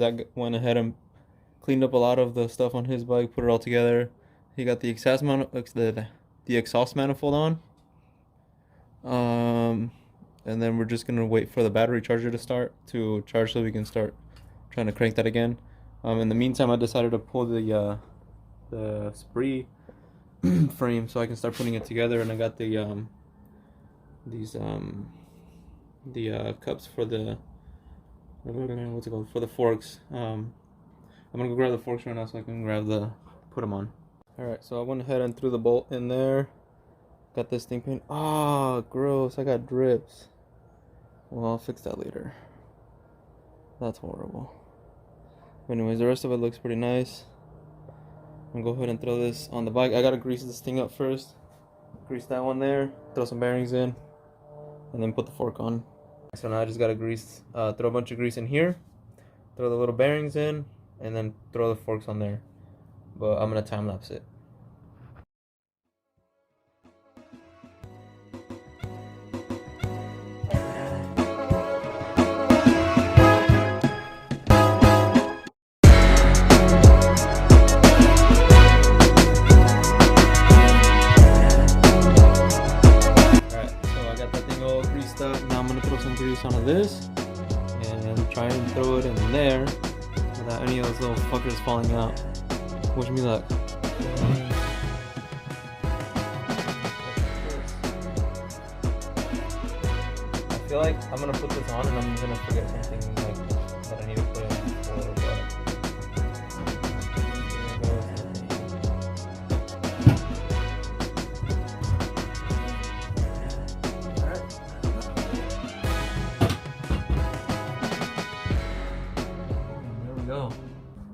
Zach went ahead and cleaned up a lot of the stuff on his bike, put it all together. He got the exhaust manifold on. And then we're just gonna wait for the battery charger to charge so we can start trying to crank that again. In the meantime, I decided to pull the Spree frame so I can start putting it together, and I got the cups for the what's it called, for the forks. I'm gonna go grab the forks right now so I can put them on. All right, so I went ahead and threw the bolt in there. Got this thing painted. Oh, gross! I got drips. Well, I'll fix that later. That's horrible. Anyways, the rest of it looks pretty nice. I'm gonna go ahead and throw this on the bike. I gotta grease this thing up first. Grease that one there. Throw some bearings in, and then put the fork on. So now I just gotta throw a bunch of grease in here. Throw the little bearings in, and then throw the forks on there. But I'm gonna time lapse it. Now I'm gonna throw some grease onto this and try and throw it in there without any of those little fuckers falling out. Wish me luck. I feel like I'm gonna put this on and I'm gonna forget something like that I need to put in before,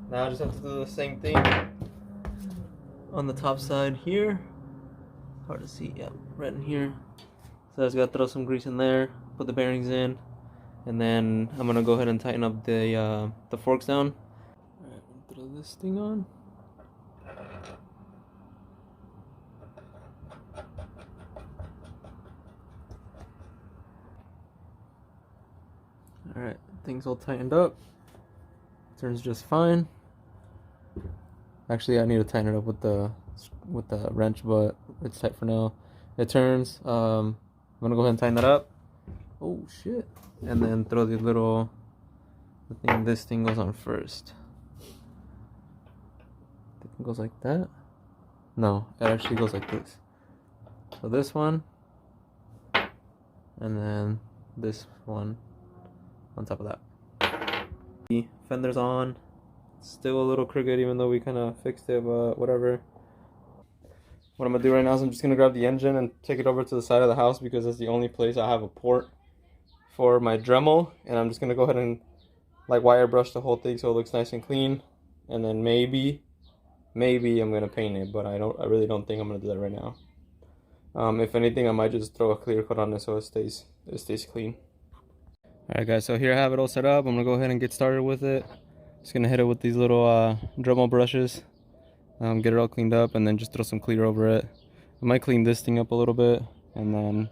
now I just have to do the same thing on the top side here. Hard to see, yeah, right in here. So I just gotta throw some grease in there, put the bearings in, and then I'm gonna go ahead and tighten up the forks down. Alright, throw this thing on. Alright, things all tightened up. Turns just fine. Actually, I need to tighten it up with the wrench, but it's tight for now. It turns. I'm gonna go ahead and tighten that up. Oh shit! And then throw this thing goes on first. It goes like that. No, it actually goes like this. So this one, and then this one on top of that. The fender's on. Still a little crooked even though we kind of fixed it, but whatever. What I'm gonna do right now is I'm just gonna grab the engine and take it over to the side of the house because that's the only place I have a port for my Dremel, and I'm just gonna go ahead and like wire brush the whole thing so it looks nice and clean, and then maybe I'm gonna paint it, but I really don't think I'm gonna do that right now. If anything, I might just throw a clear coat on it so it stays clean. Alright guys, so here I have it all set up. I'm gonna go ahead and get started with it. Just gonna hit it with these little Dremel brushes, get it all cleaned up, and then just throw some clear over it. I might clean this thing up a little bit, and then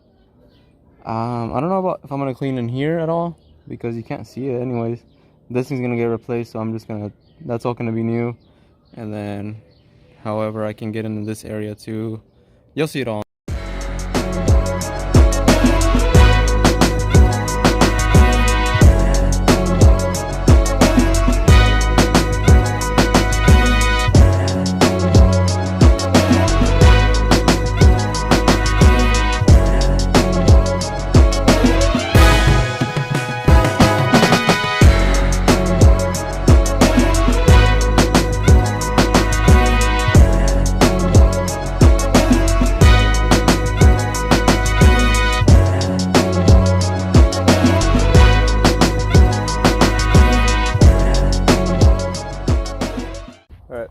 I don't know about if I'm gonna clean in here at all because you can't see it anyways. This thing's gonna get replaced, so that's all gonna be new. And then however I can get into this area too, you'll see it all.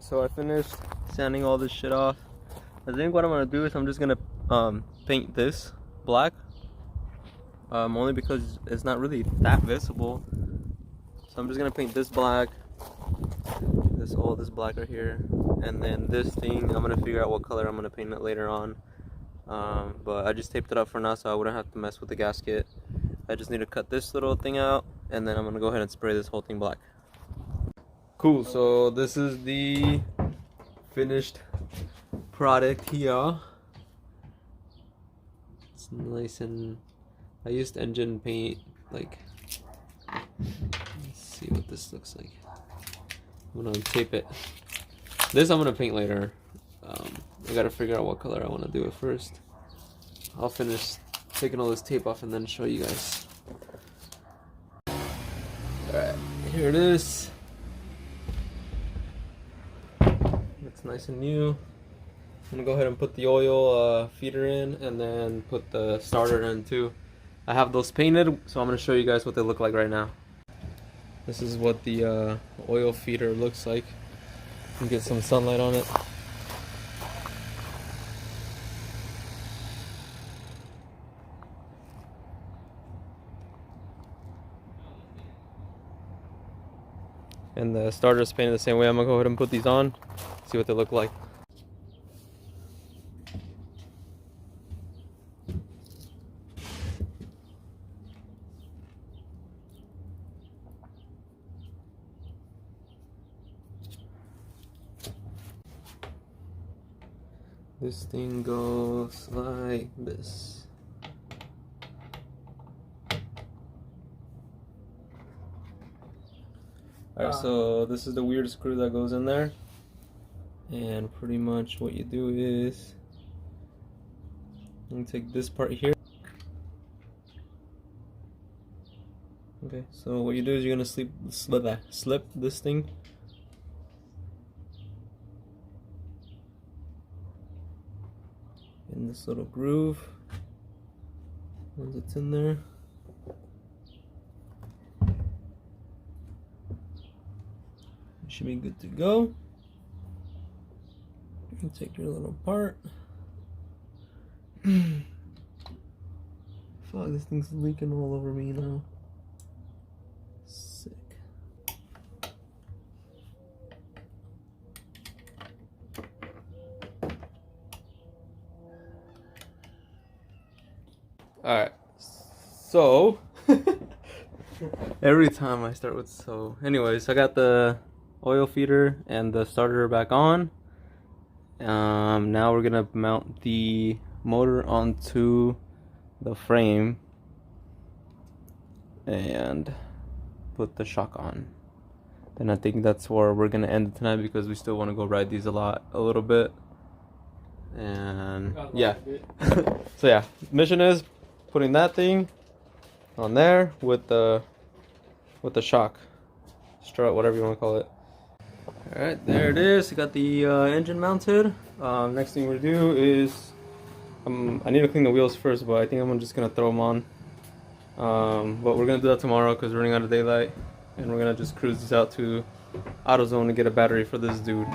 So I finished sanding all this shit off. I think what I'm gonna do is I'm just gonna paint this black, only because it's not really that visible. So I'm just gonna paint this black, all this black right here, and then this thing I'm gonna figure out what color I'm gonna paint it later on. But I just taped it up for now so I wouldn't have to mess with the gasket. I just need to cut this little thing out, and then I'm gonna go ahead and spray this whole thing black. Cool, so this is the finished product here. It's nice, and I used engine paint. Like, let's see what this looks like. I'm gonna tape it. This I'm gonna paint later. I gotta figure out what color I want to do it first. I'll finish taking all this tape off and then show you guys. Alright, here it is. Looks nice and new. I'm gonna go ahead and put the oil feeder in and then put the starter in too. I have those painted, so I'm gonna show you guys what they look like right now. This is what the oil feeder looks like. You can get some sunlight on it. And the starter is painted the same way. I'm gonna go ahead and put these on, see what they look like. This thing goes like this. Alright, so this is the weird screw that goes in there. And pretty much what you do is, you take this part here. Okay, so what you do is you're gonna slip this thing. In this little groove. Once it's in there. Should be good to go. You take your little part. Fuck, this thing's leaking all over me now. Sick. Alright, so every time I start with so. Anyways, I got the oil feeder and the starter back on. Now we're gonna mount the motor onto the frame and put the shock on. And I think that's where we're gonna end it tonight because we still want to go ride these a little bit. And yeah, so yeah, mission is putting that thing on there with the shock strut, whatever you want to call it. Alright, there it is. I got the engine mounted. Next thing we're gonna do is I need to clean the wheels first, but I think I'm just gonna throw them on. But we're gonna do that tomorrow because we're running out of daylight, and we're gonna just cruise this out to AutoZone to get a battery for this dude.